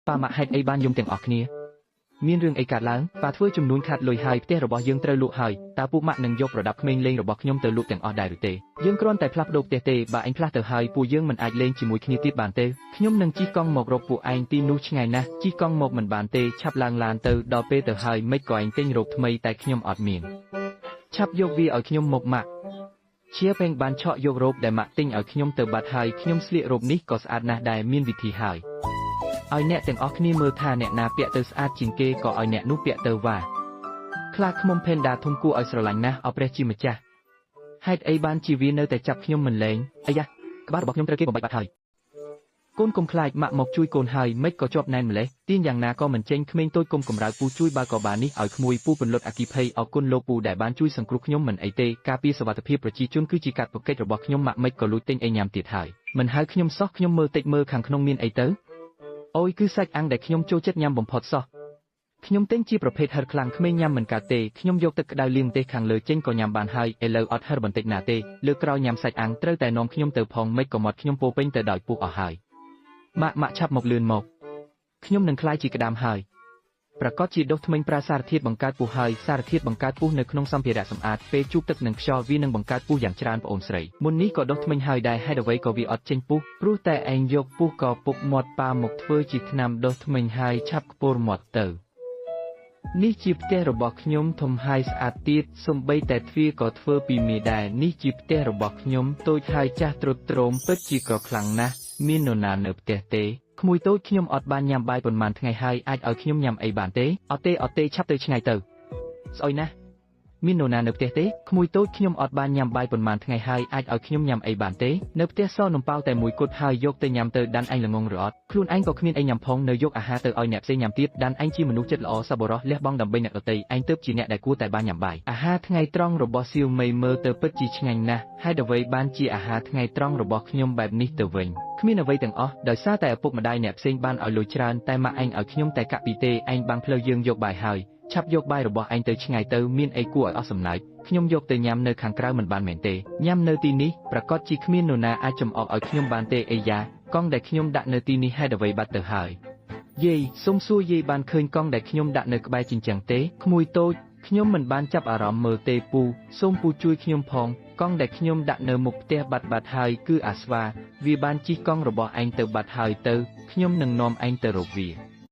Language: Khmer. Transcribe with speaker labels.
Speaker 1: ប៉ាម៉ាក់ហេតុអីបានយំទាំងអស់គ្នាមានរឿងអីកើតឡើងប៉ាធ្វើចំនួនខាត់លុយហើយផ្ទះរបស់យើងត្រូវលក់ហើយតើពួកម៉ាក់នឹងយកប្រដាប់ក្មេងលេងរបស់ខ្ញុំទៅលក់ទាំងអស់ដែរឬទេយើងគ្រាន់តែផ្លាស់ប្ដូរផ្ទះទេបើឯងផ្លាស់ទៅហើយពួកយើងមិនអាចលេងជាមួយគ្នាទៀតបានទេខ្ញុំនឹងជិះកង់មករកពួកឯងទីនោះឆ្ងាយណាស់ជិះកង់មកមិនបានទេឆាប់ឡើងឡានទៅដល់ពេលទៅហើយមិនក៏ឯងទិញរ៉ូបថ្មីតែខ្ញុំអត់មានឆាប់យកវាឲ្យខ្ញុំមកម៉ាក់ជាពេងបានឆក់យករ៉ូបដែលម៉ាក់ទិញឲ្យខ្ញុំទៅបាត់ហើយខ្ញុំស្លៀករ៉ូបនេះក៏ស្អាតណាស់ដែរមានវិធីហើយឲ្យអ្នកទាំងអស់គ្នាមើលថាអ្នកណាពាក់ទៅស្អាតជាងគេក៏ឲ្យអ្នកនោះពាក់ទៅវ៉ាខ្លាឃ្មុំផេនដាធំគួរឲ្យស្រឡាញ់ណាស់អព្រះជាម្ចាស់ហេតុអីបានជាវានៅតែចាប់ខ្ញុំមិនលែងអាយ៉ាក្បាលរបស់ខ្ញុំត្រូវគេបំបែកបាត់ហើយកូនកុំខ្លាចម៉ាក់មកជួយកូនហើយមិនក៏ជាប់ណែនម្លេះទៀងយ៉ាងណាក៏មិនចេញក្មេងតូចកុំកម្រើពូជួយបើក៏បាននេះឲ្យក្មួយពូពន្លត់អគិភ័យអរគុណលោកពូដែលបានជួយសង្គ្រោះខ្ញុំមិនអីទេការពារសុវត្ថិភាពប្រជាជនគឺជាកាតព្វកិច្ចរបស់ខ្ញុំម៉ាក់មិនក៏លួចទិញអីញ៉ាំទៀតហើយមិនហៅខ្ញុំសោះខ្ញុំមើលតិចមើលខាងក្នុងមានអីទៅអូយគឺសាច់អាំងដែលខ្ញុំចូលចិត្តញ៉ាំបំផុតសោះខ្ញុំទិញជាប្រភេទហឹរខ្លាំងក្មេងញ៉ាំមិនកើតទេខ្ញុំយកទឹកក្តៅលាងទេខាងលើចេញក៏ញ៉ាំបានហើយឥឡូវអត់ហឹរបន្តិចណាទេលើក្រោយញ៉ាំសាច់អាំងត្រូវតែនាំខ្ញុំទៅផងមិនក៏មាត់ខ្ញុំពោពេញទៅដោយពុះអស់ហើយម៉ាក់ឆាប់មកលឿនមកខ្ញុំនឹងក្លាយជាក្តាមហើយប្រកាសជាដុសធ្មេញប្រើសារធាតុបង្កើតពុះហើយសារធាតុបង្កើតពុះនៅក្នុងសម្ភារៈសម្អាតពេលជួបទឹកនិងខ្យល់វានឹងបង្កើតពុះយ៉ាងច្រើនប្អូនស្រីមុននេះក៏ដុសធ្មេញហើយដែរហេតុអ្វីក៏វាអត់ចេញពុះព្រោះតែឯងយកពុះក៏ពុកមាត់ប៉ាមកធ្វើជាថ្នាំដុសធ្មេញហើយឆាប់ខ្ពុរមាត់ទៅនេះជាផ្ទះរបស់ខ្ញុំធំហើយស្អាតទៀតសំបីតែទ្វារក៏ធ្វើពីមាសដែរនេះជាផ្ទះរបស់ខ្ញុំតូចហើយចាស់ទ្រុឌទ្រោមពិតជាក្រខ្លាំងណាស់មាននរណានៅផ្ទះទេក្មួយតូចខ្ញុំអត់បានញ៉ាំបាយប៉ុន្មានថ្ងៃហើយអាចឲ្យខ្ញុំញ៉ាំអីបានទេអត់ទេឆាប់ទៅឆ្ងាយទៅស្អុយណាស់មាននរណានៅផ្ទះទេក្មួយតូចខ្ញុំអត់បានញ៉ាំបាយប៉ុន្មានថ្ងៃហើយអាចឲ្យខ្ញុំញ៉ាំអីបានទេនៅផ្ទះសនំប៉ោតែមួយគត់ហើយយកទៅញ៉ាំទៅដានឯងល្ងងឬអត់ខ្លួនឯងក៏គ្មានអីញ៉ាំផងនៅយកអាហារទៅឲ្យអ្នកផ្សេងញ៉ាំទៀតដានឯងជាមនុស្សចិត្តល្អសប្បុរសលះបង់ដើម្បីអ្នកដទៃឯងទើបជាអ្នកដែលគួរតែបានញ៉ាំបាយអាហារថ្ងៃត្រង់របស់សៀវមីមើលទៅពិតជាឆ្ងាញ់ណាស់ហើយអ្វីបានជាអាហារថ្ងៃត្រង់របស់ខ្ញុំបែបនេះទៅវិញគ្មានអ្វីទាំងអស់ដោយសារតែឪពុកម្ដាយអ្នកផ្សេងបានឲ្យលុយច្រើនតែម៉ាក់ឯងឲ្យខ្ញុំតែកាក់ពីទេឯងបាំងផ្លូវយើងយកបាយហើយឆាប់យកបាយរបស់ឯងទៅឆ្ងាយទៅមានអីគួរឲ្យអស់សំណើចខ្ញុំយកទៅញ៉ាំនៅខាងក្រៅមិនបានមែនទេញ៉ាំនៅទីនេះប្រកាសជាគ្មាននរណាអាចចំអកឲ្យខ្ញុំបានទេអីយ៉ាកង់ដែលខ្ញុំដាក់នៅទីនេះហេតុអ្វីបាត់ទៅហើយយាយសុំសួរយាយបានឃើញកង់ដែលខ្ញុំដាក់នៅក្បែរជញ្ជាំងទេក្មួយតូចខ្ញុំមិនបានចាប់អារម្មណ៍មើលទេពូសូមពូជួយខ្ញុំផងកង់ដែលខ្ញុំដាក់នៅមុខផ្ទះបាត់ហើយគឺអាស្វាវាបានជិះកង់របស់ឯងទៅបាត់ហើយទៅខ្ញុំនឹងនាំឯងទៅរកវា